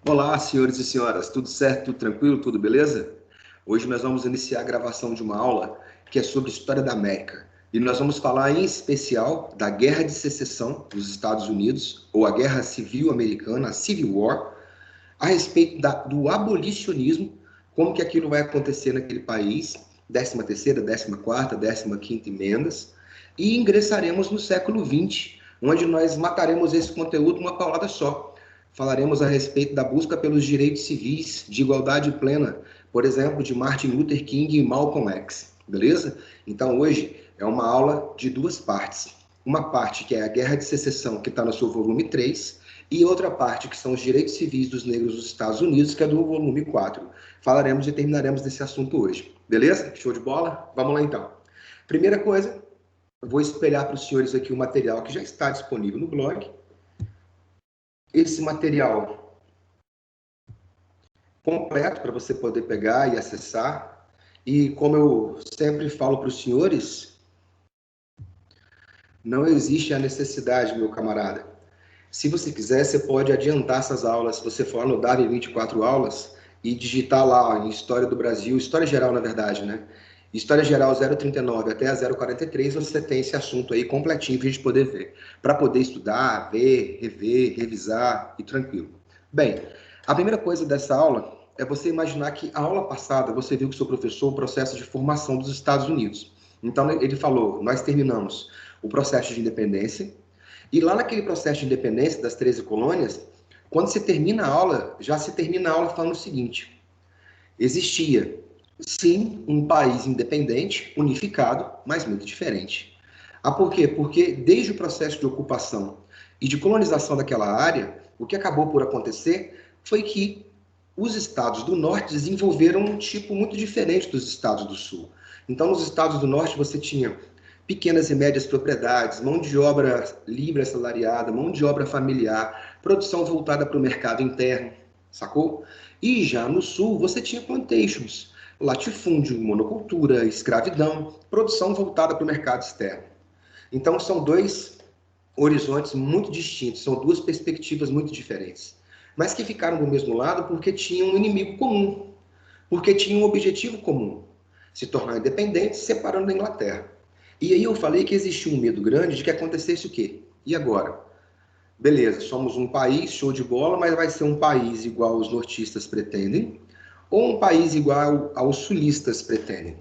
Olá, senhores e senhoras, tudo certo, tudo tranquilo, tudo beleza? Hoje nós vamos iniciar a gravação de uma aula que é sobre história da América. E nós vamos falar em especial da Guerra de Secessão dos Estados Unidos, ou a Guerra Civil Americana, a Civil War, a respeito do abolicionismo, como que aquilo vai acontecer naquele país, 13ª, 14ª, 15ª emendas, e ingressaremos no século XX, onde nós mataremos esse conteúdo numa paulada só. Falaremos a respeito da busca pelos direitos civis, de igualdade plena, por exemplo, de Martin Luther King e Malcolm X, beleza? Então hoje é uma aula de duas partes. Uma parte que é a Guerra de Secessão, que está no seu volume 3, e outra parte, que são os direitos civis dos negros dos Estados Unidos, que é do volume 4. Falaremos e terminaremos desse assunto hoje. Beleza? Show de bola? Vamos lá então. Primeira coisa, eu vou espelhar para os senhores aqui o material que já está disponível no blog. Esse material completo para você poder pegar e acessar. E como eu sempre falo para os senhores, não existe a necessidade, meu camarada. Se você quiser, você pode adiantar essas aulas. Se você for lá no Darwin 24 aulas e digitar lá em História do Brasil, História Geral, na verdade, né? História Geral 039 até a 043, você tem esse assunto aí completinho para a gente poder ver. Para poder estudar, ver, rever, revisar e tranquilo. Bem, a primeira coisa dessa aula é você imaginar que a aula passada você viu que o seu professor o processo de formação dos Estados Unidos. Então ele falou, nós terminamos o processo de independência, e lá naquele processo de independência das 13 colônias, quando se termina a aula, já se termina a aula falando o seguinte: existia, sim, um país independente, unificado, mas muito diferente. Ah, por quê? Porque desde o processo de ocupação e de colonização daquela área, o que acabou por acontecer foi que os estados do norte desenvolveram um tipo muito diferente dos estados do sul. Então, nos estados do norte, você tinha pequenas e médias propriedades, mão de obra livre assalariada, mão de obra familiar, produção voltada para o mercado interno, sacou? E já no sul você tinha plantations, latifúndio, monocultura, escravidão, produção voltada para o mercado externo. Então são dois horizontes muito distintos, são duas perspectivas muito diferentes, mas que ficaram do mesmo lado porque tinham um inimigo comum, porque tinham um objetivo comum, se tornar independentes, separando da Inglaterra. E aí eu falei que existia um medo grande de que acontecesse o quê? E agora? Beleza, somos um país, show de bola, mas vai ser um país igual os nortistas pretendem, ou um país igual aos sulistas pretendem?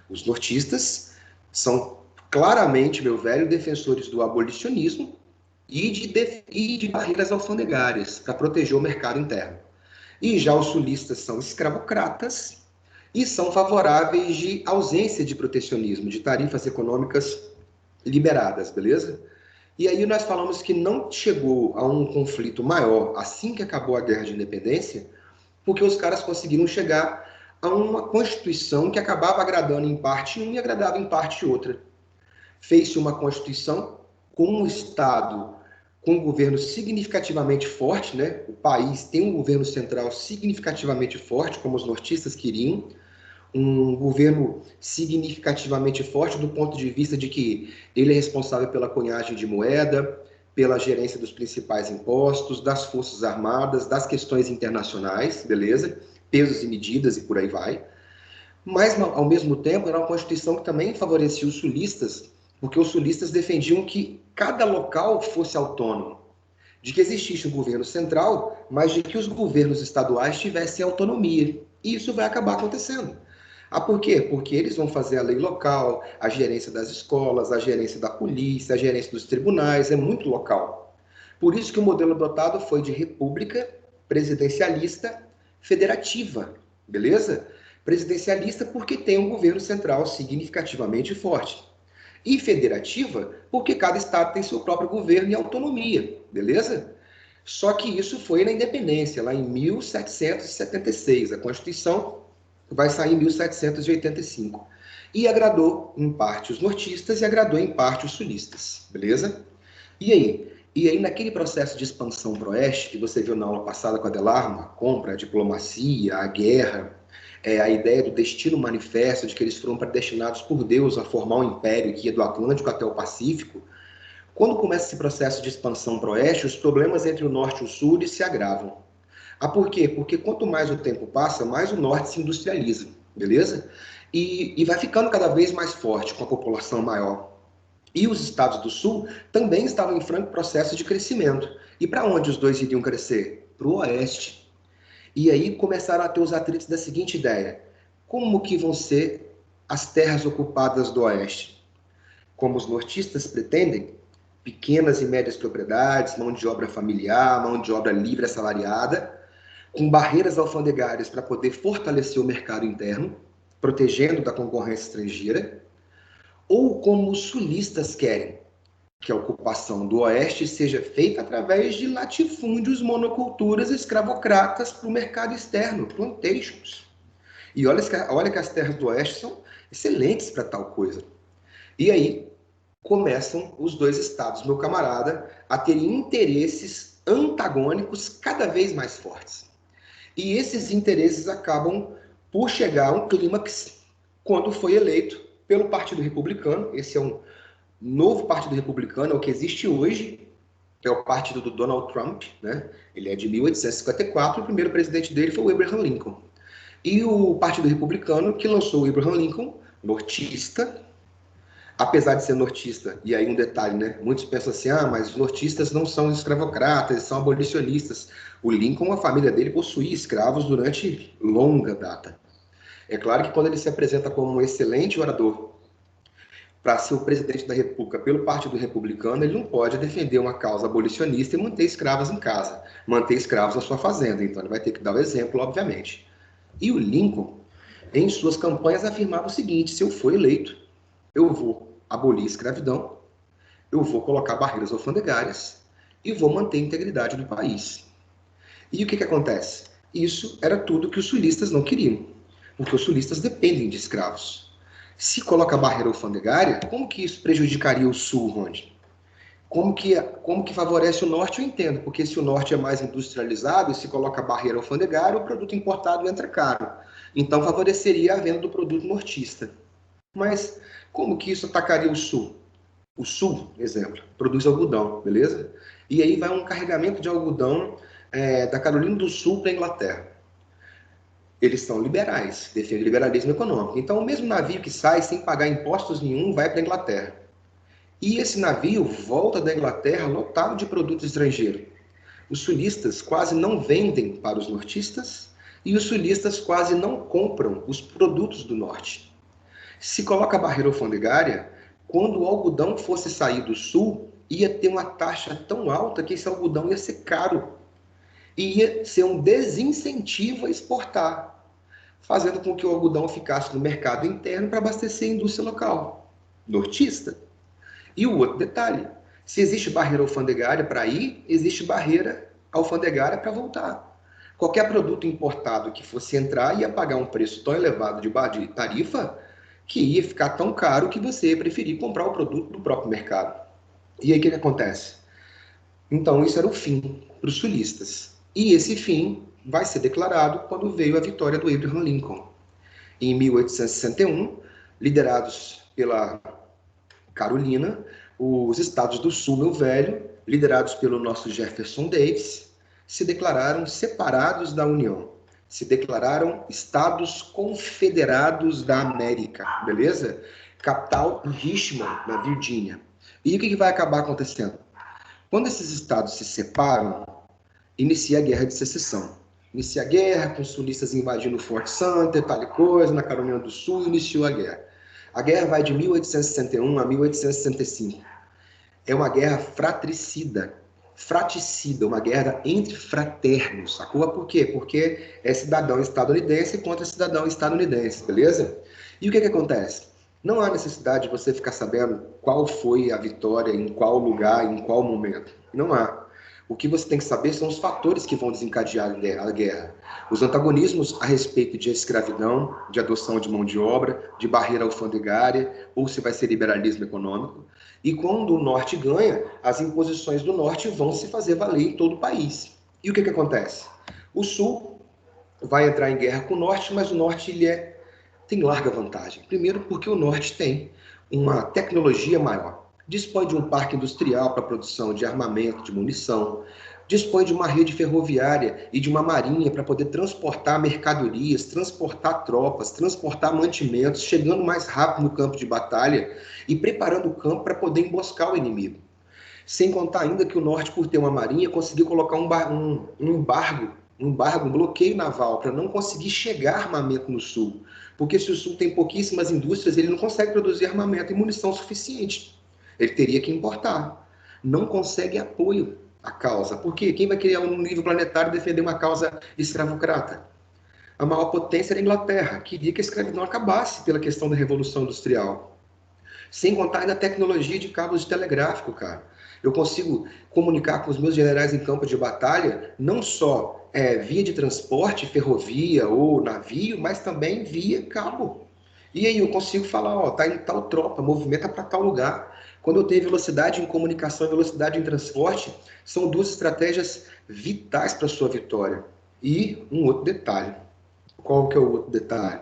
Os nortistas são claramente, meu velho, defensores do abolicionismo e de barreiras alfandegárias para proteger o mercado interno. E já os sulistas são escravocratas e são favoráveis de ausência de protecionismo, de tarifas econômicas liberadas, beleza? E aí nós falamos que não chegou a um conflito maior assim que acabou a Guerra de Independência, porque os caras conseguiram chegar a uma Constituição que acabava agradando em parte um e agradava em parte outra. Fez-se uma Constituição com um Estado com um governo significativamente forte, né? O país tem um governo central significativamente forte, como os nortistas queriam, um governo significativamente forte do ponto de vista de que ele é responsável pela cunhagem de moeda, pela gerência dos principais impostos, das forças armadas, das questões internacionais, beleza? Pesos e medidas e por aí vai. Mas, ao mesmo tempo, era uma Constituição que também favorecia os sulistas, porque os sulistas defendiam que cada local fosse autônomo, de que existisse um governo central, mas de que os governos estaduais tivessem autonomia. E isso vai acabar acontecendo. Ah, por quê? Porque eles vão fazer a lei local, a gerência das escolas, a gerência da polícia, a gerência dos tribunais, é muito local. Por isso que o modelo adotado foi de república presidencialista federativa, beleza? Presidencialista porque tem um governo central significativamente forte. E federativa porque cada estado tem seu próprio governo e autonomia, beleza? Só que isso foi na independência, lá em 1776. A Constituição vai sair em 1785. E agradou em parte os nortistas e agradou em parte os sulistas, beleza? E aí? E aí, naquele processo de expansão para o oeste, que você viu na aula passada com a Delarma, a compra, a diplomacia, a guerra, a ideia do destino manifesto, de que eles foram predestinados por Deus a formar um império que ia do Atlântico até o Pacífico, quando começa esse processo de expansão para o oeste, os problemas entre o norte e o sul se agravam. Ah, por quê? Porque quanto mais o tempo passa, mais o norte se industrializa, beleza? E vai ficando cada vez mais forte, com a população maior. E os estados do sul também estavam em franco processo de crescimento. E para onde os dois iriam crescer? Para o oeste. E aí começaram a ter os atritos da seguinte ideia: como que vão ser as terras ocupadas do oeste? Como os nortistas pretendem, pequenas e médias propriedades, mão de obra familiar, mão de obra livre assalariada, com barreiras alfandegárias para poder fortalecer o mercado interno, protegendo da concorrência estrangeira, ou como os sulistas querem, que a ocupação do oeste seja feita através de latifúndios, monoculturas escravocratas para o mercado externo, plantations. E olha que as terras do oeste são excelentes para tal coisa. E aí começam os dois estados, meu camarada, a terem interesses antagônicos cada vez mais fortes. E esses interesses acabam por chegar a um clímax quando foi eleito pelo Partido Republicano. Esse é um novo Partido Republicano, é o que existe hoje, é o partido do Donald Trump, né? Ele é de 1854, o primeiro presidente dele foi o Abraham Lincoln. E o Partido Republicano, que lançou o Abraham Lincoln, nortista, apesar de ser nortista, e aí um detalhe, né? Muitos pensam assim, ah, mas os nortistas não são escravocratas, eles são abolicionistas. O Lincoln, a família dele possuía escravos durante longa data. É claro que quando ele se apresenta como um excelente orador para ser o presidente da República pelo Partido Republicano, ele não pode defender uma causa abolicionista e manter escravos em casa, manter escravos na sua fazenda. Então ele vai ter que dar o exemplo, obviamente. E o Lincoln, em suas campanhas, afirmava o seguinte: se eu for eleito, eu vou abolir a escravidão, eu vou colocar barreiras alfandegárias e vou manter a integridade do país. E o que acontece? Isso era tudo que os sulistas não queriam, porque os sulistas dependem de escravos. Se coloca barreira alfandegária, como que isso prejudicaria o sul, Ronde? Como que favorece o norte, eu entendo, porque se o norte é mais industrializado e se coloca barreira alfandegária, o produto importado entra caro. Então favoreceria a venda do produto nortista. Mas como que isso atacaria o sul? O sul, exemplo, produz algodão, beleza? E aí vai um carregamento de algodão da Carolina do Sul para a Inglaterra. Eles são liberais, defendem liberalismo econômico. Então, o mesmo navio que sai sem pagar impostos nenhum vai para a Inglaterra. E esse navio volta da Inglaterra lotado de produtos estrangeiros. Os sulistas quase não vendem para os nortistas e os sulistas quase não compram os produtos do norte. Se coloca a barreira alfandegária, quando o algodão fosse sair do sul, ia ter uma taxa tão alta que esse algodão ia ser caro. E ia ser um desincentivo a exportar, fazendo com que o algodão ficasse no mercado interno para abastecer a indústria local, nortista. E o outro detalhe, se existe barreira alfandegária para ir, existe barreira alfandegária para voltar. Qualquer produto importado que fosse entrar ia pagar um preço tão elevado de tarifa que ia ficar tão caro que você ia preferir comprar o produto do próprio mercado. E aí o que acontece? Então isso era o fim para os sulistas. E esse fim vai ser declarado quando veio a vitória do Abraham Lincoln. Em 1861, liderados pela Carolina, os estados do Sul, meu velho, liderados pelo nosso Jefferson Davis, se declararam separados da União. Se declararam Estados Confederados da América, beleza? Capital em Richmond, na Virgínia. E o que vai acabar acontecendo? Quando esses estados se separam, inicia a Guerra de Secessão. Inicia a guerra, com os sulistas invadindo o Fort Sumter, tal coisa, na Carolina do Sul, iniciou a guerra. A guerra vai de 1861 a 1865. É uma guerra fratricida, uma guerra entre fraternos, sacou? Por quê? Porque é cidadão estadunidense contra cidadão estadunidense, beleza? E o que acontece? Não há necessidade de você ficar sabendo qual foi a vitória, em qual lugar, em qual momento. Não há. O que você tem que saber são os fatores que vão desencadear a guerra. Os antagonismos a respeito de escravidão, de adoção de mão de obra, de barreira alfandegária, ou se vai ser liberalismo econômico. E quando o norte ganha, as imposições do norte vão se fazer valer em todo o país. E o que acontece? O sul vai entrar em guerra com o norte, mas o norte tem larga vantagem. Primeiro porque o norte tem uma tecnologia maior. dispõe de um parque industrial para produção de armamento, de munição, dispõe de uma rede ferroviária e de uma marinha para poder transportar mercadorias, transportar tropas, transportar mantimentos, chegando mais rápido no campo de batalha e preparando o campo para poder emboscar o inimigo. Sem contar ainda que o norte, por ter uma marinha, conseguiu colocar um embargo, um bloqueio naval para não conseguir chegar armamento no sul. Porque se o sul tem pouquíssimas indústrias, ele não consegue produzir armamento e munição suficiente. Ele teria que importar. Não consegue apoio à causa. Por quê? Quem vai criar um nível planetário defender uma causa escravocrata? A maior potência era a Inglaterra. Queria que a escravidão acabasse pela questão da Revolução Industrial. Sem contar ainda a tecnologia de cabos de telegráfico, cara. Eu consigo comunicar com os meus generais em campo de batalha, não só via de transporte, ferrovia ou navio, mas também via cabo. E aí eu consigo falar, ó, tá em tal tropa, movimenta para tal lugar. Quando eu tenho velocidade em comunicação e velocidade em transporte, são duas estratégias vitais para a sua vitória. E um outro detalhe. Qual que é o outro detalhe?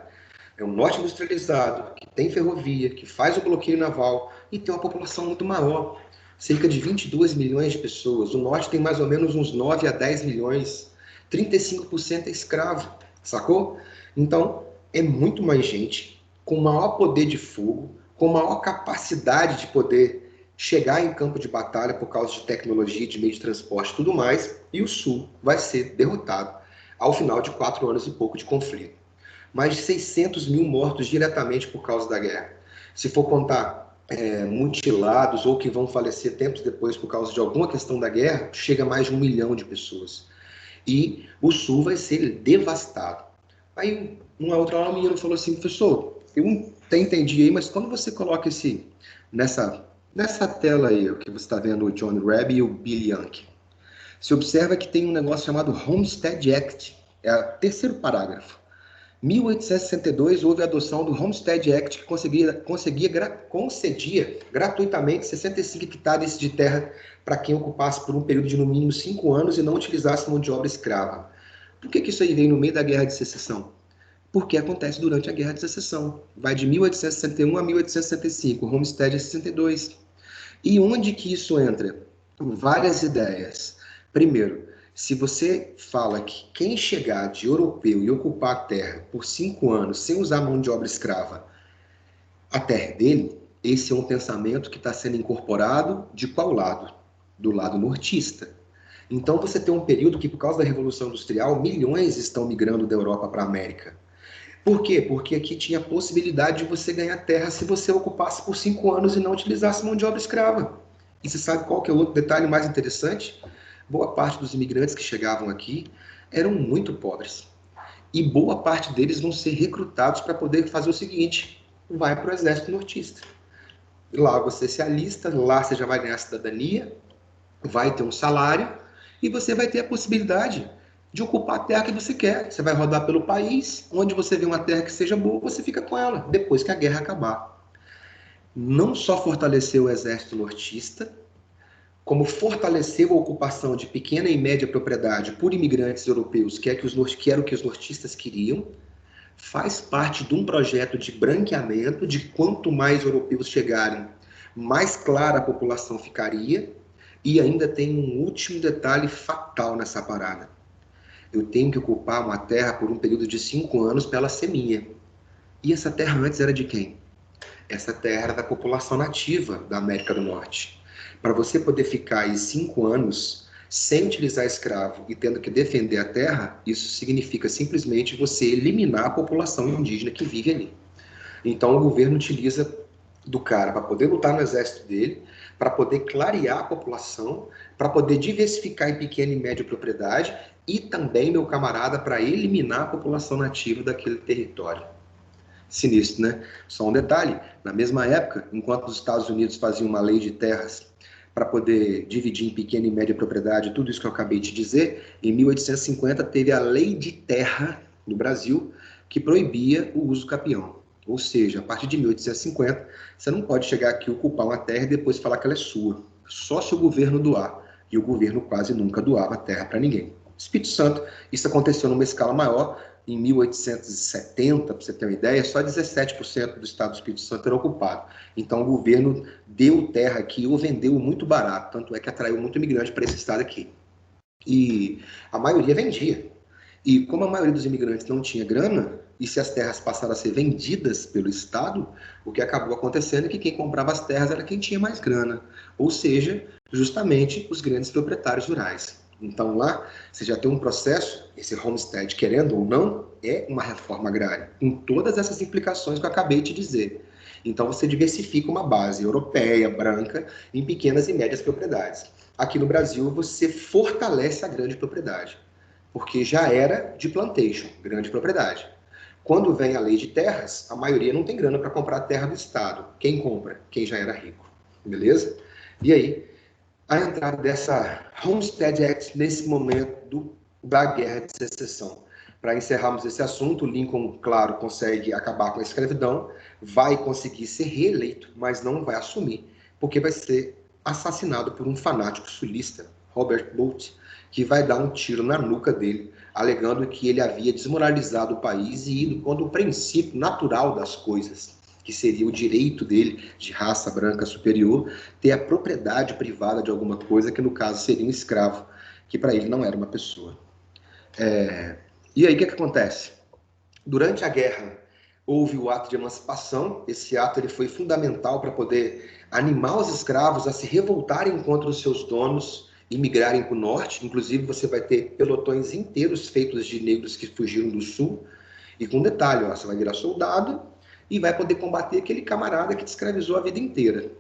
É um norte industrializado, que tem ferrovia, que faz o bloqueio naval e tem uma população muito maior. Cerca de 22 milhões de pessoas. O norte tem mais ou menos uns 9 a 10 milhões. 35% é escravo, sacou? Então, é muito mais gente, com maior poder de fogo, com maior capacidade de poder chegar em campo de batalha por causa de tecnologia, de meio de transporte e tudo mais, e o sul vai ser derrotado ao final de 4 anos e pouco de conflito. Mais de 600 mil mortos diretamente por causa da guerra. Se for contar mutilados ou que vão falecer tempos depois por causa de alguma questão da guerra, chega a mais de 1 milhão de pessoas. E o sul vai ser devastado. Aí, uma outra hora, o menino falou assim, professor, eu até entendi aí, mas quando você coloca nessa tela aí, que você está vendo o John Rabb e o Bill Young, se observa que tem um negócio chamado Homestead Act, é o terceiro parágrafo. 1862 houve a adoção do Homestead Act, que concedia gratuitamente 65 hectares de terra para quem ocupasse por um período de no mínimo 5 anos e não utilizasse mão de obra escrava. Por que isso aí veio no meio da Guerra de Secessão? Porque acontece durante a Guerra de Secessão. Vai de 1861 a 1865, o Homestead é 62. E onde que isso entra? Várias ideias. Primeiro, se você fala que quem chegar de europeu e ocupar a terra por 5 anos sem usar mão de obra escrava, a terra dele, esse é um pensamento que está sendo incorporado de qual lado? Do lado nortista. Então você tem um período que, por causa da Revolução Industrial, milhões estão migrando da Europa para a América. Por quê? Porque aqui tinha a possibilidade de você ganhar terra se você ocupasse por 5 anos e não utilizasse mão de obra escrava. E você sabe qual que é o outro detalhe mais interessante? Boa parte dos imigrantes que chegavam aqui eram muito pobres. E boa parte deles vão ser recrutados para poder fazer o seguinte: vai para o exército nortista. Lá você se alista, lá você já vai ganhar cidadania, vai ter um salário e você vai ter a possibilidade de ocupar a terra que você quer. Você vai rodar pelo país, onde você vê uma terra que seja boa, você fica com ela, depois que a guerra acabar. Não só fortaleceu o exército nortista, como fortaleceu a ocupação de pequena e média propriedade por imigrantes europeus, que era o que os nortistas queriam, faz parte de um projeto de branqueamento, de quanto mais europeus chegarem, mais clara a população ficaria, e ainda tem um último detalhe fatal nessa parada. Eu tenho que ocupar uma terra por um período de 5 anos para ela ser minha. E essa terra antes era de quem? Essa terra era da população nativa da América do Norte. Para você poder ficar aí 5 anos sem utilizar escravo e tendo que defender a terra, isso significa simplesmente você eliminar a população indígena que vive ali. Então o governo utiliza do cara para poder lutar no exército dele, para poder clarear a população, para poder diversificar em pequena e média propriedade e também, meu camarada, para eliminar a população nativa daquele território. Sinistro, né? Só um detalhe, na mesma época, enquanto os Estados Unidos faziam uma lei de terras para poder dividir em pequena e média propriedade, tudo isso que eu acabei de dizer, em 1850 teve a lei de terra no Brasil que proibia o uso capião. Ou seja, a partir de 1850, você não pode chegar aqui ocupar uma terra e depois falar que ela é sua. Só se o governo doar. E o governo quase nunca doava terra para ninguém. Espírito Santo, isso aconteceu numa escala maior, em 1870, para você ter uma ideia, só 17% do estado do Espírito Santo era ocupado. Então, o governo deu terra aqui ou vendeu muito barato, tanto é que atraiu muito imigrante para esse estado aqui. E a maioria vendia. E como a maioria dos imigrantes não tinha grana, e se as terras passaram a ser vendidas pelo Estado, o que acabou acontecendo é que quem comprava as terras era quem tinha mais grana, ou seja, justamente os grandes proprietários rurais. Então lá você já tem um processo, esse homestead, querendo ou não, é uma reforma agrária, com todas essas implicações que eu acabei de dizer. Então você diversifica uma base europeia, branca, em pequenas e médias propriedades. Aqui no Brasil você fortalece a grande propriedade, porque já era de plantation, grande propriedade. Quando vem a lei de terras, a maioria não tem grana para comprar a terra do Estado. Quem compra? Quem já era rico. Beleza? E aí, a entrada dessa Homestead Act nesse momento da Guerra de Secessão. Para encerrarmos esse assunto, Lincoln, claro, consegue acabar com a escravidão, vai conseguir ser reeleito, mas não vai assumir, porque vai ser assassinado por um fanático sulista, Robert Booth, que vai dar um tiro na nuca dele, alegando que ele havia desmoralizado o país e ido contra o princípio natural das coisas, que seria o direito dele, de raça branca superior, ter a propriedade privada de alguma coisa, que no caso seria um escravo, que para ele não era uma pessoa. E aí o que acontece? Durante a guerra houve o ato de emancipação. Esse ato ele foi fundamental para poder animar os escravos a se revoltarem contra os seus donos e migrarem para o norte. Inclusive você vai ter pelotões inteiros feitos de negros que fugiram do sul. E com um detalhe, ó, você vai virar soldado e vai poder combater aquele camarada que te escravizou a vida inteira.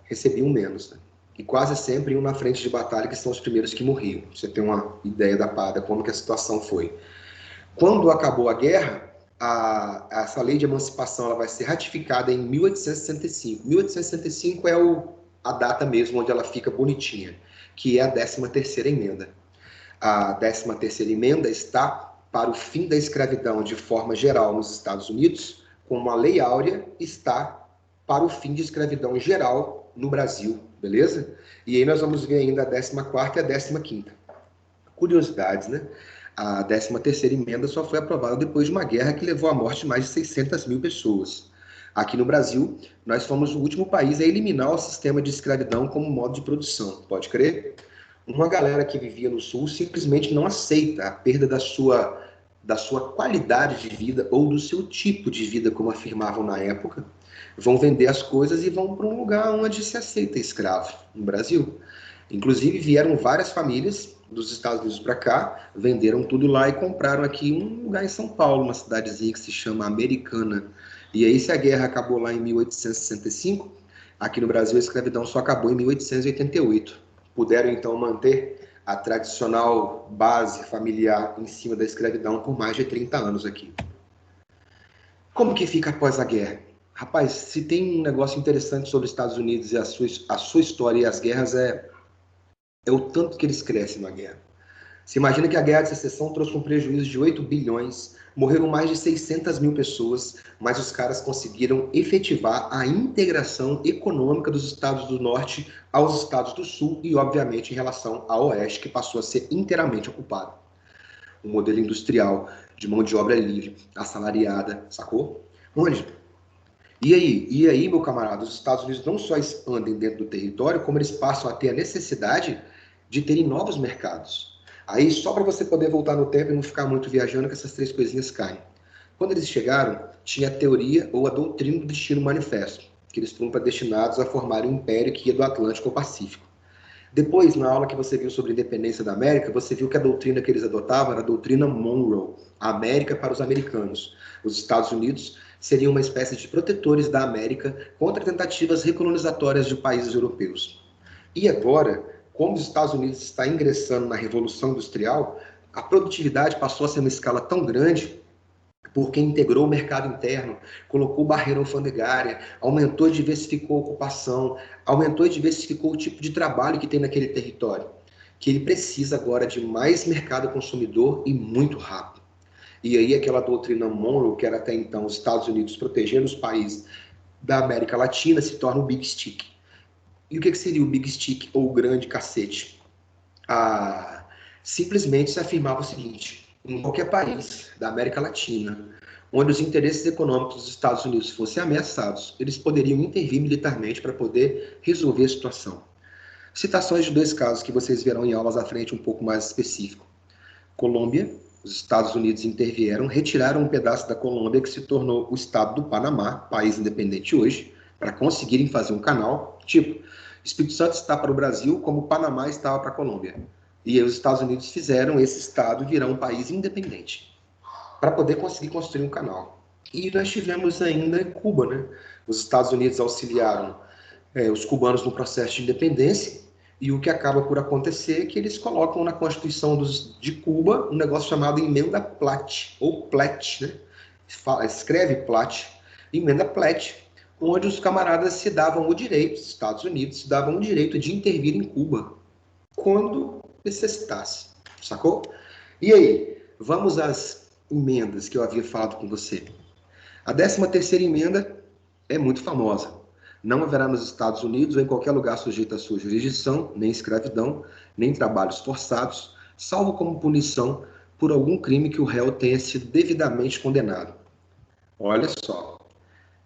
Recebiam menos, né? E quase sempre iam na frente de batalha, que são os primeiros que morriam. Você tem uma ideia da parada, como que a situação foi. Quando acabou a guerra, essa lei de emancipação ela vai ser ratificada em 1865. 1865 é a data mesmo onde ela fica bonitinha, que é a 13ª emenda. A 13ª emenda está para o fim da escravidão de forma geral nos Estados Unidos, como a Lei Áurea está para o fim de escravidão geral no Brasil, beleza? E aí nós vamos ver ainda a 14ª e a 15ª. Curiosidades, né? A 13ª emenda só foi aprovada depois de uma guerra que levou à morte de mais de 600 mil pessoas. Aqui no Brasil, nós fomos o último país a eliminar o sistema de escravidão como modo de produção, pode crer? Uma galera que vivia no Sul simplesmente não aceita a perda da sua qualidade de vida ou do seu tipo de vida, como afirmavam na época. Vão vender as coisas e vão para um lugar onde se aceita escravo, no Brasil. Inclusive, vieram várias famílias dos Estados Unidos para cá, venderam tudo lá e compraram aqui um lugar em São Paulo, uma cidadezinha que se chama Americana. E aí, se a guerra acabou lá em 1865, aqui no Brasil a escravidão só acabou em 1888. Puderam, então, manter a tradicional base familiar em cima da escravidão por mais de 30 anos aqui. Como que fica após a guerra? Rapaz, se tem um negócio interessante sobre os Estados Unidos e a sua história e as guerras é o tanto que eles crescem na guerra. Você imagina que a Guerra de Secessão trouxe um prejuízo de 8 bilhões, morreram mais de 600 mil pessoas, mas os caras conseguiram efetivar a integração econômica dos estados do norte aos estados do sul e, obviamente, em relação ao oeste, que passou a ser inteiramente ocupado. Um modelo industrial de mão de obra livre, assalariada, sacou? Onde? E aí, meu camarada, os Estados Unidos não só expandem dentro do território, como eles passam a ter a necessidade de terem novos mercados. Aí, só para você poder voltar no tempo e não ficar muito viajando, que essas três coisinhas caem. Quando eles chegaram, tinha a teoria ou a doutrina do destino manifesto, que eles foram predestinados a formar um império que ia do Atlântico ao Pacífico. Depois, na aula que você viu sobre a independência da América, você viu que a doutrina que eles adotavam era a doutrina Monroe, a América para os americanos. Os Estados Unidos seriam uma espécie de protetores da América contra tentativas recolonizatórias de países europeus. E agora, como os Estados Unidos está ingressando na Revolução Industrial, a produtividade passou a ser uma escala tão grande porque integrou o mercado interno, colocou barreira alfandegária, aumentou e diversificou a ocupação, aumentou e diversificou o tipo de trabalho que tem naquele território, que ele precisa agora de mais mercado consumidor e muito rápido. E aí aquela doutrina Monroe, que era até então os Estados Unidos protegendo os países da América Latina, se torna o Big Stick. E o que seria o Big Stick, ou o grande cacete? Simplesmente se afirmava o seguinte: em qualquer país da América Latina, onde os interesses econômicos dos Estados Unidos fossem ameaçados, eles poderiam intervir militarmente para poder resolver a situação. Citações de 2 casos que vocês verão em aulas à frente um pouco mais específico. Colômbia, os Estados Unidos intervieram, retiraram um pedaço da Colômbia que se tornou o estado do Panamá, país independente hoje, para conseguirem fazer um canal, tipo, Espírito Santo está para o Brasil como o Panamá estava para a Colômbia. E os Estados Unidos fizeram esse estado virar um país independente, para poder conseguir construir um canal. E nós tivemos ainda Cuba, né? Os Estados Unidos auxiliaram os cubanos no processo de independência, e o que acaba por acontecer é que eles colocam na Constituição de Cuba um negócio chamado Emenda Platt, ou Platt, né? Escreve Platt, Emenda Platt, onde os camaradas se davam o direito, os Estados Unidos se davam o direito de intervir em Cuba quando necessitasse, sacou? E aí, vamos às emendas que eu havia falado com você. A 13ª emenda é muito famosa. Não haverá nos Estados Unidos ou em qualquer lugar sujeito à sua jurisdição, nem escravidão, nem trabalhos forçados, salvo como punição por algum crime que o réu tenha sido devidamente condenado. Olha só.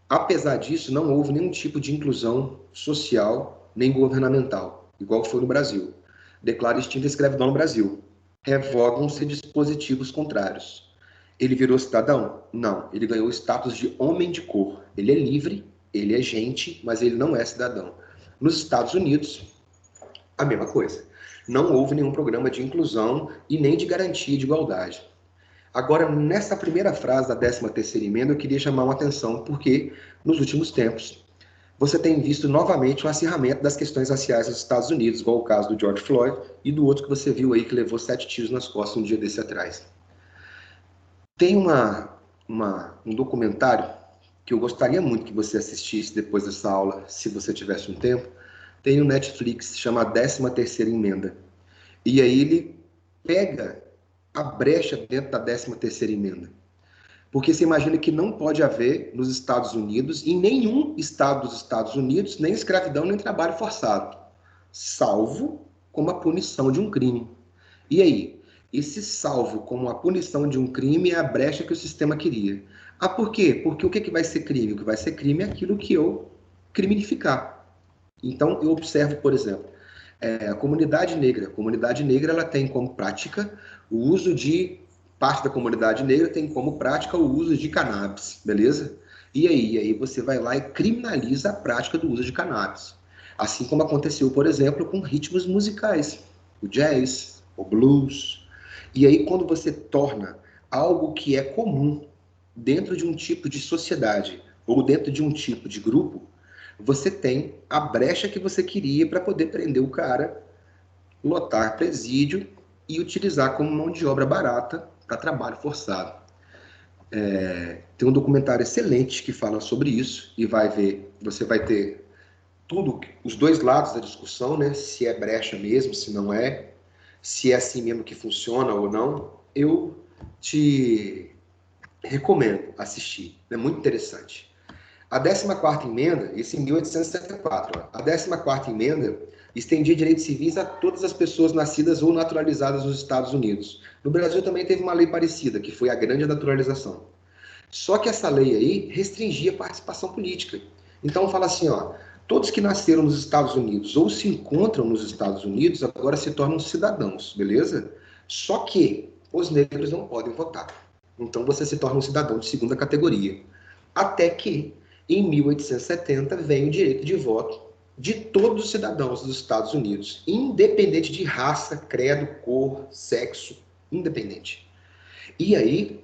Apesar disso, não houve nenhum tipo de inclusão social nem governamental, igual foi no Brasil. Declara extinta a escravidão no Brasil. Revogam-se dispositivos contrários. Ele virou cidadão? Não. Ele ganhou o status de homem de cor. Ele é livre, ele é gente, mas ele não é cidadão. Nos Estados Unidos, a mesma coisa. Não houve nenhum programa de inclusão e nem de garantia de igualdade. Agora, nessa primeira frase da 13ª emenda, eu queria chamar uma atenção, porque nos últimos tempos você tem visto novamente o acirramento das questões raciais nos Estados Unidos, igual o caso do George Floyd e do outro que você viu aí que levou 7 tiros nas costas um dia desse atrás. Tem um documentário que eu gostaria muito que você assistisse depois dessa aula, se você tivesse um tempo. Tem no Netflix, chama 13ª emenda. E aí ele pega a brecha dentro da 13ª emenda. Porque você imagina que não pode haver nos Estados Unidos, em nenhum estado dos Estados Unidos, nem escravidão, nem trabalho forçado, salvo como a punição de um crime. E aí? Esse salvo como a punição de um crime é a brecha que o sistema queria. Ah, por quê? Porque o que vai ser crime? O que vai ser crime é aquilo que eu criminalificar. Então, eu observo, por exemplo, a comunidade negra. A comunidade negra ela tem como prática o uso de... Parte da comunidade negra tem como prática o uso de cannabis, beleza? E aí você vai lá e criminaliza a prática do uso de cannabis. Assim como aconteceu, por exemplo, com ritmos musicais. O jazz, o blues. E aí quando você torna algo que é comum dentro de um tipo de sociedade ou dentro de um tipo de grupo, você tem a brecha que você queria para poder prender o cara, lotar presídio e utilizar como mão de obra barata para trabalho forçado. Tem um documentário excelente que fala sobre isso e você vai ter tudo, os 2 lados da discussão, né? Se é brecha mesmo, se não é, se é assim mesmo que funciona ou não. Eu te recomendo assistir, é muito interessante. A 14ª emenda, isso em 1864, a 14ª emenda estendia direitos civis a todas as pessoas nascidas ou naturalizadas nos Estados Unidos. No Brasil também teve uma lei parecida, que foi a grande naturalização. Só que essa lei aí restringia a participação política. Então fala assim, ó, todos que nasceram nos Estados Unidos ou se encontram nos Estados Unidos agora se tornam cidadãos, beleza? Só que os negros não podem votar. Então você se torna um cidadão de 2ª categoria. Até que, em 1870, vem o direito de voto de todos os cidadãos dos Estados Unidos, independente de raça, credo, cor, sexo, independente. E aí,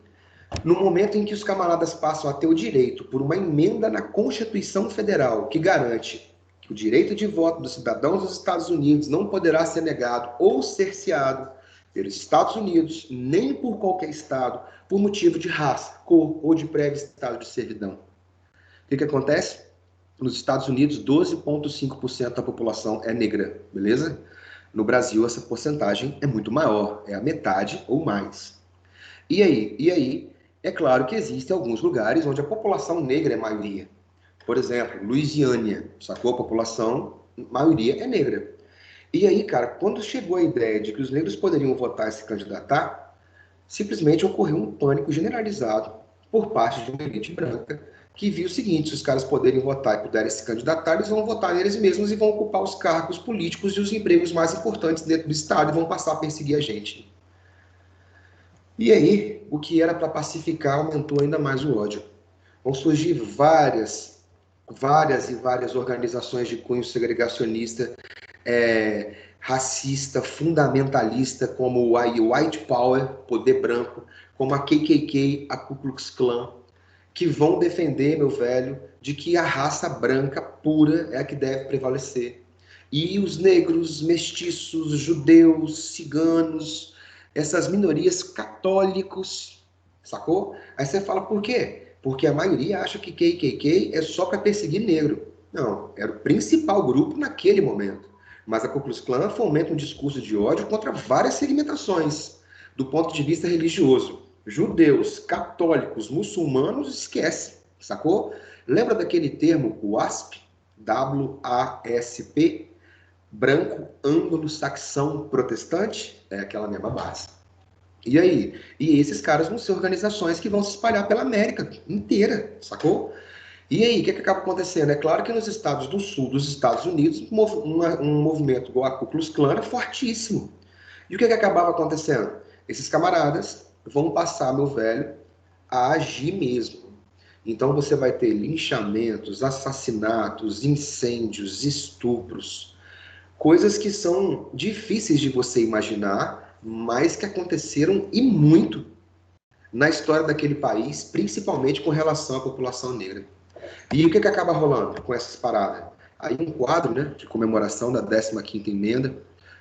no momento em que os camaradas passam a ter o direito por uma emenda na Constituição Federal que garante que o direito de voto dos cidadãos dos Estados Unidos não poderá ser negado ou cerceado pelos Estados Unidos, nem por qualquer estado, por motivo de raça, cor ou de prévio estado de servidão. O que acontece? Nos Estados Unidos, 12,5% da população é negra, beleza? No Brasil, essa porcentagem é muito maior, é a metade ou mais. E aí, é claro que existem alguns lugares onde a população negra é maioria. Por exemplo, Louisiana, sacou? A população, maioria é negra. E aí, cara, quando chegou a ideia de que os negros poderiam votar e se candidatar, simplesmente ocorreu um pânico generalizado por parte de uma elite branca que viu o seguinte: se os caras poderem votar e puderem se candidatar, eles vão votar neles mesmos e vão ocupar os cargos políticos e os empregos mais importantes dentro do Estado e vão passar a perseguir a gente. E aí, o que era para pacificar aumentou ainda mais o ódio. Vão surgir várias organizações de cunho segregacionista, racista, fundamentalista, como o White Power, Poder Branco, como a KKK, a Ku Klux Klan, que vão defender, meu velho, de que a raça branca pura é a que deve prevalecer. E os negros, mestiços, judeus, ciganos, essas minorias católicos, sacou? Aí você fala, por quê? Porque a maioria acha que KKK é só para perseguir negro. Não, era o principal grupo naquele momento. Mas a Ku Klux Klan fomenta um discurso de ódio contra várias segmentações, do ponto de vista religioso. Judeus, católicos, muçulmanos, esquece, sacou? Lembra daquele termo WASP? W-A-S-P? Branco, anglo-saxão, protestante? É aquela mesma base. E aí? E esses caras vão ser organizações que vão se espalhar pela América inteira, sacou? E aí, o que acaba acontecendo? É claro que nos estados do sul dos Estados Unidos, um movimento igual a Ku Klux Klan é fortíssimo. E o que acabava acontecendo? Esses camaradas vão passar, meu velho, a agir mesmo. Então você vai ter linchamentos, assassinatos, incêndios, estupros, coisas que são difíceis de você imaginar, mas que aconteceram e muito na história daquele país, principalmente com relação à população negra. E o que acaba rolando com essas paradas? Aí um quadro, né, de comemoração da 15ª emenda,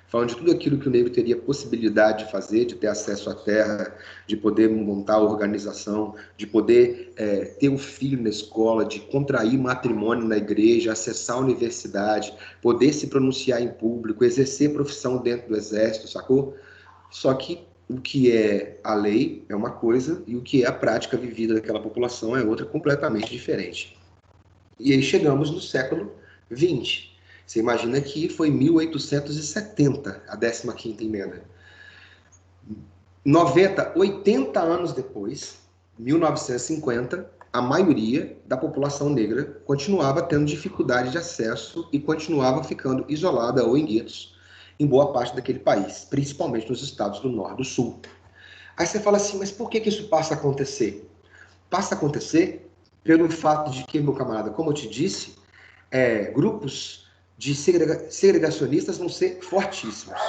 falando de tudo aquilo que o negro teria possibilidade de fazer, de ter acesso à terra, de poder montar a organização, de poder ter um filho na escola, de contrair matrimônio na igreja, acessar a universidade, poder se pronunciar em público, exercer profissão dentro do exército, sacou? Só que o que é a lei é uma coisa e o que é a prática vivida daquela população é outra completamente diferente. E aí chegamos no século XX. Você imagina que foi 1870 a 15ª emenda. 80 anos depois, 1950, a maioria da população negra continuava tendo dificuldade de acesso e continuava ficando isolada ou em guetos em boa parte daquele país, principalmente nos estados do Norte e do Sul. Aí você fala assim, mas por que isso passa a acontecer? Passa a acontecer pelo fato de que, meu camarada, como eu te disse, grupos de segregacionistas vão ser fortíssimos.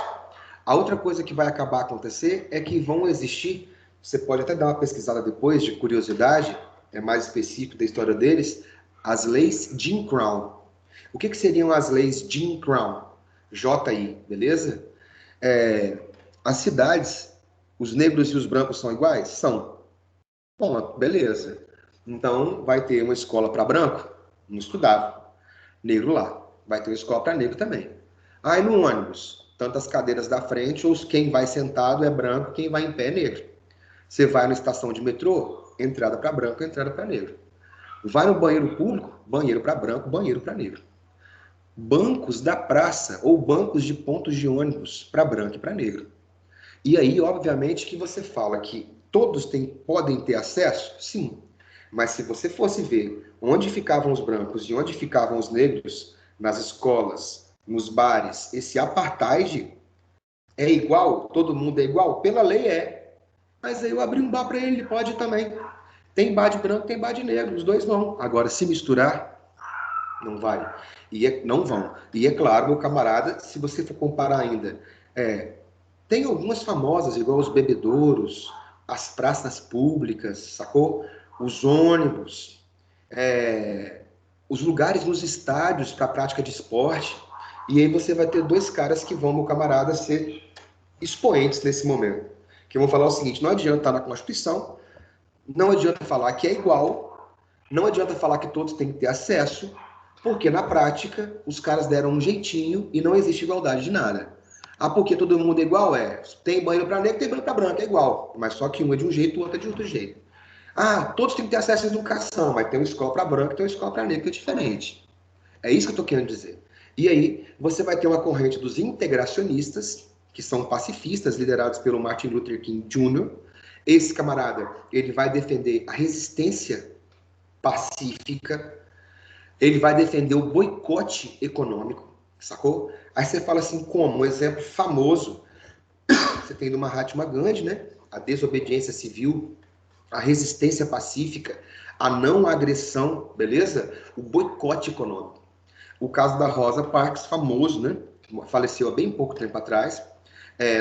A outra coisa que vai acabar a acontecer é que vão existir, você pode até dar uma pesquisada depois, de curiosidade, é mais específico da história deles, as leis Jim Crow. O que seriam as leis Jim Crow? JI, beleza? As cidades, os negros e os brancos são iguais? São. Ponto, beleza. Então, vai ter uma escola para branco? Não estudava. Negro lá. Vai ter uma escola para negro também. Aí no ônibus, tantas cadeiras da frente, ou quem vai sentado é branco, quem vai em pé é negro. Você vai na estação de metrô, entrada para branco, entrada para negro. Vai no banheiro público, banheiro para branco, banheiro para negro. Bancos da praça ou bancos de pontos de ônibus para branco e para negro. E aí, obviamente, que você fala que todos podem ter acesso? Sim. Mas se você fosse ver onde ficavam os brancos e onde ficavam os negros, nas escolas, nos bares, esse apartheid é igual? Todo mundo é igual? Pela lei é. Mas aí eu abri um bar para ele pode também. Tem bar de branco, tem bar de negro, os dois vão. Agora, se misturar, não vai. Não vão. E é claro, meu camarada, se você for comparar ainda, tem algumas famosas, igual os bebedouros, as praças públicas, sacou? Os ônibus, os lugares nos estádios para prática de esporte. E aí você vai ter dois caras que vão, meu camarada, ser expoentes nesse momento. Que vão falar o seguinte, não adianta estar na Constituição, não adianta falar que é igual, não adianta falar que todos têm que ter acesso, porque na prática os caras deram um jeitinho e não existe igualdade de nada. Ah, porque todo mundo é igual? Tem banheiro para negro, tem banheiro para branco, é igual. Mas só que um é de um jeito, o outro é de outro jeito. Ah, todos têm que ter acesso à educação, mas tem uma escola para branco e tem uma escola para negro que é diferente. É isso que eu estou querendo dizer. E aí, você vai ter uma corrente dos integracionistas, que são pacifistas, liderados pelo Martin Luther King Jr., Esse camarada, ele vai defender a resistência pacífica, ele vai defender o boicote econômico, sacou? Aí você fala assim, como? Um exemplo famoso, você tem do Mahatma Gandhi, né? A desobediência civil, a resistência pacífica, a não agressão, beleza? O boicote econômico. O caso da Rosa Parks, famoso, né? Faleceu há bem pouco tempo atrás,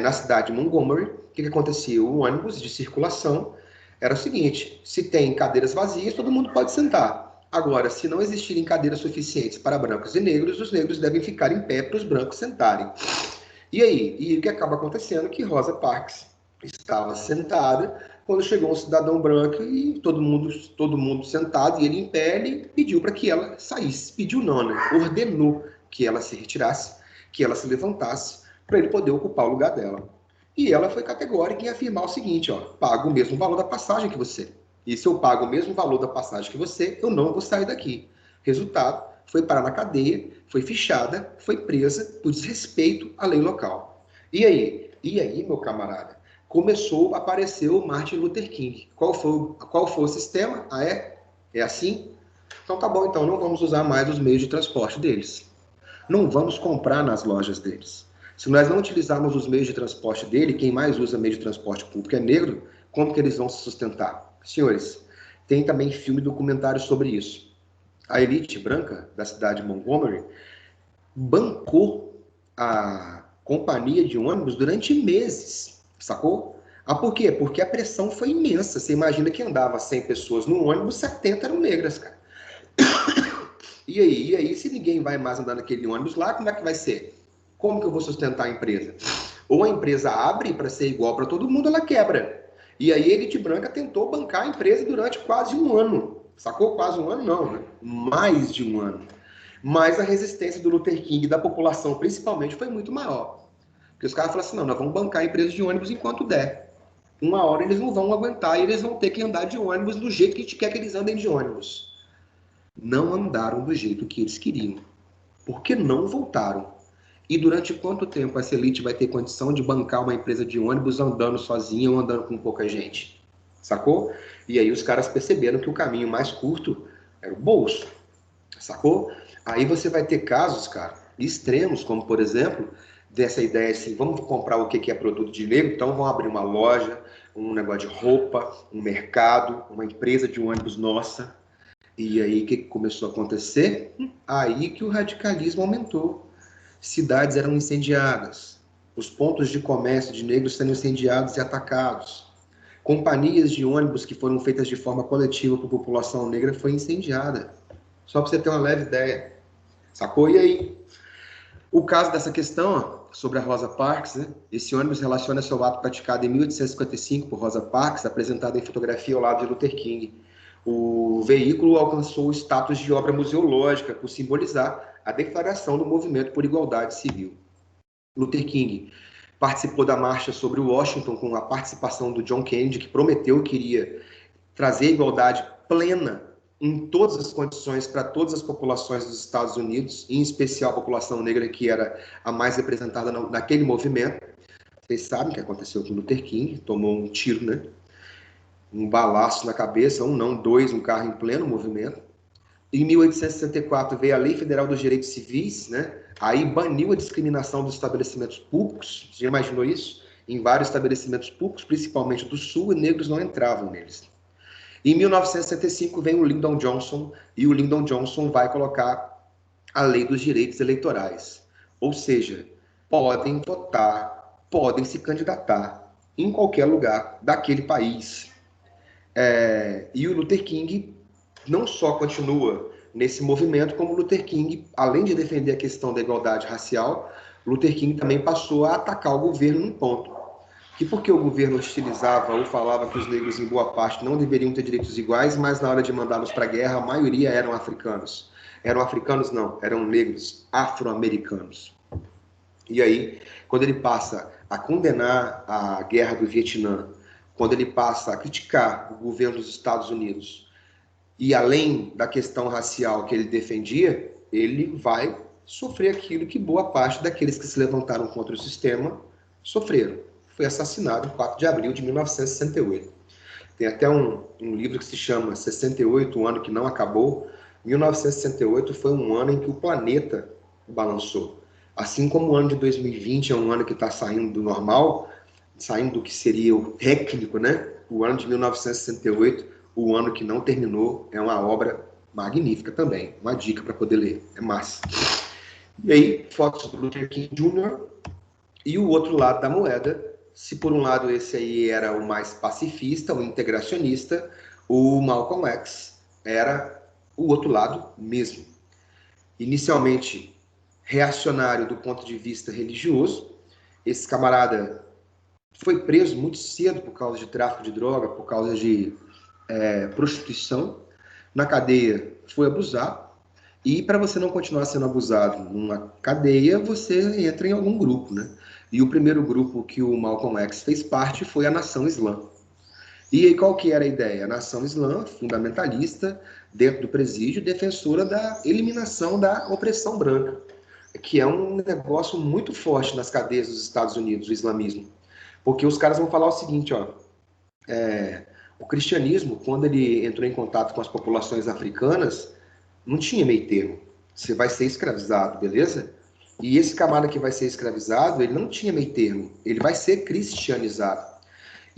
na cidade de Montgomery. O que acontecia? O ônibus de circulação era o seguinte: se tem cadeiras vazias, todo mundo pode sentar. Agora, se não existirem cadeiras suficientes para brancos e negros, os negros devem ficar em pé para os brancos sentarem. E aí? E o que acaba acontecendo é que Rosa Parks estava sentada quando chegou um cidadão branco e todo mundo sentado e ele em pé, ele pediu para que ela saísse. Pediu não, né? Ordenou que ela se retirasse, que ela se levantasse para ele poder ocupar o lugar dela. E ela foi categórica em afirmar o seguinte, ó, pago o mesmo valor da passagem que você. E se eu pago o mesmo valor da passagem que você, eu não vou sair daqui. Resultado, foi parar na cadeia, foi fichada, foi presa por desrespeito à lei local. E aí? E aí, meu camarada? Começou a aparecer o Martin Luther King. Qual foi o sistema? Ah, é? É assim? Então tá bom, então não vamos usar mais os meios de transporte deles. Não vamos comprar nas lojas deles. Se nós não utilizarmos os meios de transporte dele, quem mais usa meio de transporte público é negro, como que eles vão se sustentar? Senhores, tem também filme e documentário sobre isso. A elite branca da cidade de Montgomery bancou a companhia de ônibus durante meses, sacou? Ah, por quê? Porque a pressão foi imensa. Você imagina que andava 100 pessoas no ônibus, 70 eram negras, cara. E aí, se ninguém vai mais andar naquele ônibus lá, como é que vai ser? Como que eu vou sustentar a empresa? Ou a empresa abre para ser igual para todo mundo, ela quebra. E aí a elite branca tentou bancar a empresa durante quase um ano. Sacou? Quase um ano não, né? Mais de um ano. Mas a resistência do Luther King e da população, principalmente, foi muito maior. Porque os caras falaram assim, não, nós vamos bancar a empresa de ônibus enquanto der. Uma hora eles não vão aguentar e eles vão ter que andar de ônibus do jeito que a gente quer que eles andem de ônibus. Não andaram do jeito que eles queriam. Porque não voltaram. E durante quanto tempo essa elite vai ter condição de bancar uma empresa de ônibus andando sozinha ou andando com pouca gente? Sacou? E aí os caras perceberam que o caminho mais curto era o bolso. Sacou? Aí você vai ter casos, cara, extremos, como por exemplo, dessa ideia assim, vamos comprar o que é produto de negro, então vamos abrir uma loja, um negócio de roupa, um mercado, uma empresa de ônibus nossa. E aí o que começou a acontecer? Aí que o radicalismo aumentou. Cidades eram incendiadas, os pontos de comércio de negros sendo incendiados e atacados. Companhias de ônibus que foram feitas de forma coletiva para a população negra foi incendiada. Só para você ter uma leve ideia. Sacou? E aí? O caso dessa questão, ó, sobre a Rosa Parks, né? Esse ônibus relaciona seu ato praticado em 1855 por Rosa Parks, apresentado em fotografia ao lado de Luther King. O veículo alcançou o status de obra museológica por simbolizar a declaração do movimento por igualdade civil. Luther King participou da marcha sobre Washington com a participação do John Kennedy, que prometeu que iria trazer igualdade plena em todas as condições para todas as populações dos Estados Unidos, em especial a população negra, que era a mais representada naquele movimento. Vocês sabem o que aconteceu com Luther King, tomou um tiro, né? Um balaço na cabeça, um não, dois, um carro em pleno movimento. Em 1864 veio a Lei Federal dos Direitos Civis, né? Aí baniu a discriminação dos estabelecimentos públicos. Você já imaginou isso? Em vários estabelecimentos públicos, principalmente do Sul, e negros não entravam neles. Em 1965 vem o Lyndon Johnson, e o Lyndon Johnson vai colocar a Lei dos Direitos Eleitorais. Ou seja, podem votar, podem se candidatar em qualquer lugar daquele país. E o Luther King não só continua nesse movimento, como Luther King, além de defender a questão da igualdade racial, Luther King também passou a atacar o governo num ponto. Que porque o governo hostilizava ou falava que os negros, em boa parte, não deveriam ter direitos iguais, mas na hora de mandá-los para a guerra, a maioria eram africanos. Eram africanos, não, eram negros, afro-americanos. E aí, quando ele passa a condenar a guerra do Vietnã, quando ele passa a criticar o governo dos Estados Unidos, e além da questão racial que ele defendia, ele vai sofrer aquilo que boa parte daqueles que se levantaram contra o sistema sofreram. Foi assassinado em 4 de abril de 1968. Tem até um livro que se chama 68, o ano que não acabou. 1968 foi um ano em que o planeta balançou. Assim como o ano de 2020 é um ano que está saindo do normal, saindo do que seria o técnico, né? O ano de 1968, o ano que não terminou, é uma obra magnífica também. Uma dica para poder ler, é massa. E aí, fotos do Luther King Jr. e o outro lado da moeda. Se por um lado esse aí era o mais pacifista, o integracionista, o Malcolm X era o outro lado mesmo. Inicialmente reacionário do ponto de vista religioso, esse camarada foi preso muito cedo por causa de tráfico de droga, por causa de prostituição. Na cadeia foi abusado. E para você não continuar sendo abusado numa cadeia, você entra em algum grupo, né? E o primeiro grupo que o Malcolm X fez parte foi a Nação Islã. E aí qual que era a ideia? A Nação Islã, fundamentalista, dentro do presídio, defensora da eliminação da opressão branca, que é um negócio muito forte nas cadeias dos Estados Unidos, o islamismo. Porque os caras vão falar o seguinte, ó, o cristianismo, quando ele entrou em contato com as populações africanas, não tinha meio termo. Você vai ser escravizado, beleza? E esse camarada que vai ser escravizado, ele não tinha meio termo. Ele vai ser cristianizado.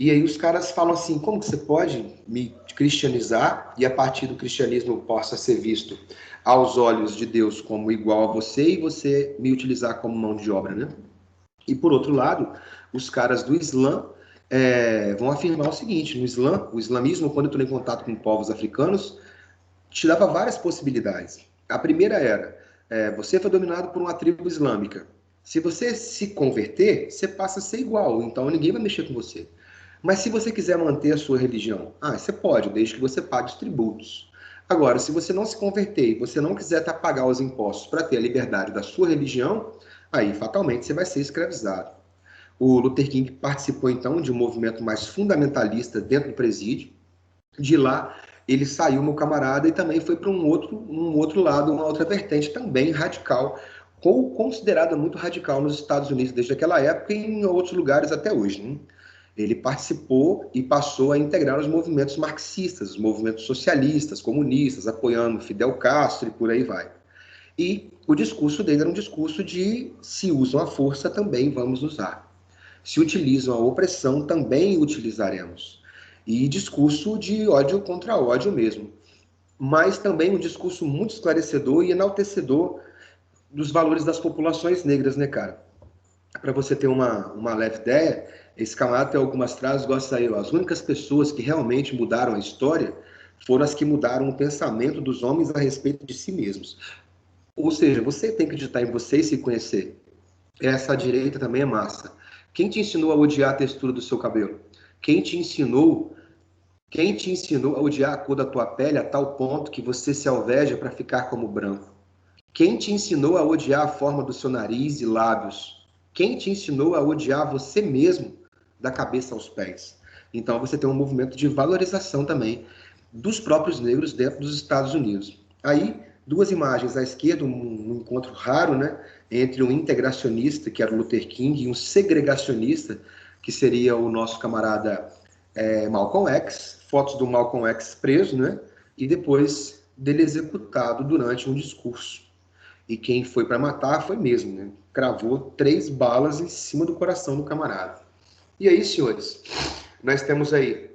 E aí os caras falam assim, como que você pode me cristianizar e a partir do cristianismo possa ser visto aos olhos de Deus como igual a você e você me utilizar como mão de obra, né? E por outro lado, os caras do Islã vão afirmar o seguinte, no Islã, o islamismo, quando entrou em contato com povos africanos, te dava várias possibilidades. A primeira era, você foi dominado por uma tribo islâmica. Se você se converter, você passa a ser igual, então ninguém vai mexer com você. Mas se você quiser manter a sua religião, você pode, desde que você pague os tributos. Agora, se você não se converter e você não quiser pagar os impostos para ter a liberdade da sua religião, aí fatalmente você vai ser escravizado. O Luther King participou então de um movimento mais fundamentalista dentro do presídio. De lá, ele saiu, meu camarada, e também foi para um outro lado, uma outra vertente também radical, considerada muito radical nos Estados Unidos desde aquela época e em outros lugares até hoje, né? Ele participou e passou a integrar os movimentos marxistas, os movimentos socialistas, comunistas, apoiando Fidel Castro e por aí vai. E o discurso dele era um discurso de se usam a força, também vamos usar. Se utilizam a opressão, também utilizaremos. E discurso de ódio contra ódio mesmo. Mas também um discurso muito esclarecedor e enaltecedor dos valores das populações negras, né, cara? Para você ter uma leve ideia, esse camarada tem algumas frases, gosta aí, ó, as únicas pessoas que realmente mudaram a história foram as que mudaram o pensamento dos homens a respeito de si mesmos. Ou seja, você tem que acreditar em você e se conhecer. Essa direita também é massa. Quem te ensinou a odiar a textura do seu cabelo? Quem te ensinou, quem te ensinou a odiar a cor da tua pele a tal ponto que você se alveja para ficar como branco? Quem te ensinou a odiar a forma do seu nariz e lábios? Quem te ensinou a odiar você mesmo, da cabeça aos pés? Então você tem um movimento de valorização também dos próprios negros dentro dos Estados Unidos. Aí, duas imagens à esquerda, um encontro raro, né, entre um integracionista, que era o Luther King, e um segregacionista, que seria o nosso camarada Malcolm X, fotos do Malcolm X preso, né, e depois dele executado durante um discurso. E quem foi para matar foi mesmo, né? Cravou 3 balas em cima do coração do camarada. E aí, senhores, nós temos aí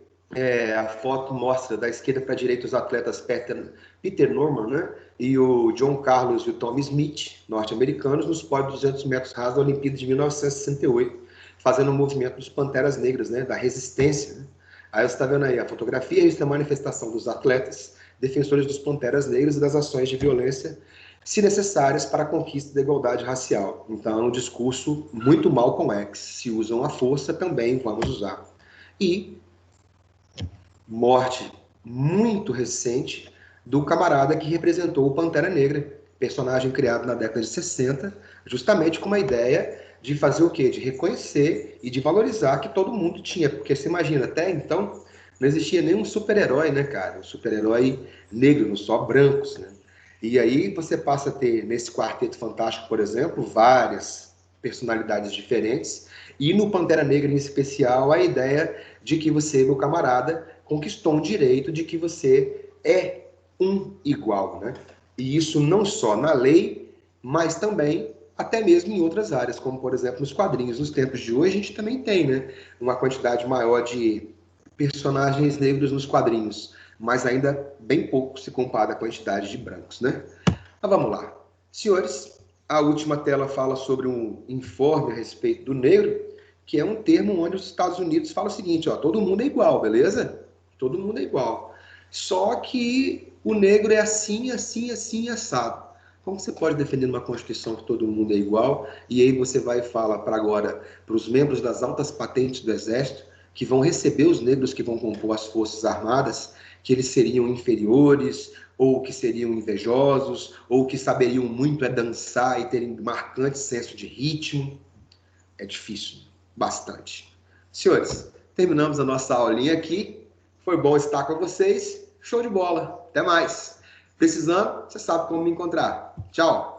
a foto mostra da esquerda para a direita os atletas Peter Norman, né? E o John Carlos e o Tom Smith, norte-americanos, nos pódios 200 metros rasos da Olimpíada de 1968, fazendo o movimento dos Panteras Negras, né? Da resistência. Né? Aí você está vendo aí a fotografia e a manifestação dos atletas, defensores dos Panteras Negras e das ações de violência se necessárias para a conquista da igualdade racial. Então, é um discurso muito Malcolm X. Se usam a força, também vamos usar. E morte muito recente do camarada que representou o Pantera Negra, personagem criado na década de 60, justamente com uma ideia de fazer o quê? De reconhecer e de valorizar que todo mundo tinha, porque você imagina, até então não existia nenhum super-herói, né, cara? Um super-herói negro, só brancos, né? E aí você passa a ter, nesse Quarteto Fantástico, por exemplo, várias personalidades diferentes, e no Pantera Negra, em especial, a ideia de que você, meu camarada, conquistou um direito de que você é um igual, né? E isso não só na lei, mas também até mesmo em outras áreas, como, por exemplo, nos quadrinhos. Nos tempos de hoje, a gente também tem, né, uma quantidade maior de personagens negros nos quadrinhos, mas ainda bem pouco se compara à quantidade de brancos, né? Mas vamos lá. Senhores, a última tela fala sobre um informe a respeito do negro, que é um termo onde os Estados Unidos falam o seguinte, ó, todo mundo é igual, beleza? Todo mundo é igual. Só que o negro é assim, assim, assim, assado. Como você pode defender numa Constituição que todo mundo é igual, e aí você vai e fala para agora, para os membros das altas patentes do Exército, que vão receber os negros que vão compor as Forças Armadas, que eles seriam inferiores, ou que seriam invejosos, ou que saberiam muito é dançar e terem marcante senso de ritmo. É difícil, bastante. Senhores, terminamos a nossa aulinha aqui. Foi bom estar com vocês. Show de bola. Até mais. Precisando, você sabe como me encontrar. Tchau.